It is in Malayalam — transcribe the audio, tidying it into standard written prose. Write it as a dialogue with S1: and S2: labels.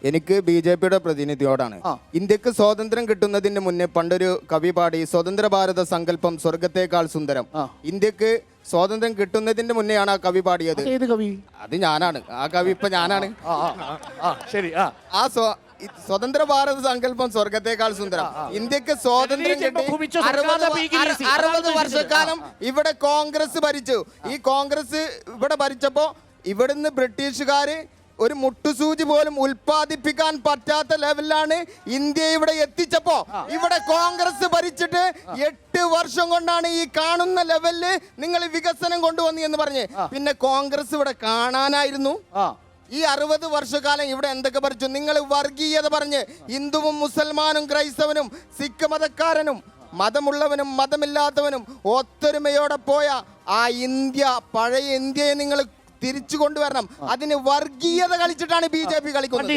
S1: എനിക്ക് BJP-യുടെ പ്രതിനിധിയോടാണ്. ഇന്ത്യക്ക് സ്വാതന്ത്ര്യം കിട്ടുന്നതിന് മുന്നേ പണ്ടൊരു കവി പാടി, സ്വതന്ത്ര ഭാരത സങ്കല്പം സ്വർഗത്തേക്കാൾ സുന്ദരം. ഇന്ത്യക്ക് സ്വാതന്ത്ര്യം കിട്ടുന്നതിന്റെ മുന്നെയാണ് ആ കവി പാടിയത്.
S2: ഏത് കവി?
S1: അത് ഞാനാണ്. ആ കവി ഇപ്പൊ ഞാനാണ്.
S2: ശരി.
S1: ആ സ്വതന്ത്ര ഭാരത സങ്കല്പം സ്വർഗത്തേക്കാൾ സുന്ദരം. ഇന്ത്യക്ക് സ്വാതന്ത്ര്യം കിട്ടി 60 വർഷക്കാലം ഇവിടെ കോൺഗ്രസ് ഭരിച്ചു. ഈ കോൺഗ്രസ് ഇവിടെ ഭരിച്ചപ്പോ ഇവിടുന്ന് ബ്രിട്ടീഷുകാര് ഒരു മുട്ടുസൂചി പോലും ഉൽപ്പാദിപ്പിക്കാൻ പറ്റാത്ത ലെവലിലാണ് ഇന്ത്യ ഇവിടെ എത്തിച്ചപ്പോ ഇവിടെ കോൺഗ്രസ് ഭരിച്ചിട്ട് 8 വർഷം കൊണ്ടാണ് ഈ കാണുന്ന ലെവലില് നിങ്ങൾ വികസനം കൊണ്ടുവന്നു എന്ന് പറഞ്ഞ്. പിന്നെ കോൺഗ്രസ് ഇവിടെ കാണാനായിരുന്നു. ഈ 60 വർഷക്കാലം ഇവിടെ എന്തൊക്കെ ഭരിച്ചു? നിങ്ങൾ വർഗീയത പറഞ്ഞ് ഹിന്ദുവും മുസൽമാനും ക്രൈസ്തവനും സിഖ് മതക്കാരനും മതമുള്ളവനും മതമില്ലാത്തവനും ഒത്തൊരുമയോടെ പോയ ആ ഇന്ത്യ, പഴയ ഇന്ത്യയെ നിങ്ങൾ തിരിച്ചു കൊണ്ടുവരണം. അതിന് വർഗീയത കളിച്ചിട്ടാണ് BJP കളിക്കുന്നത്.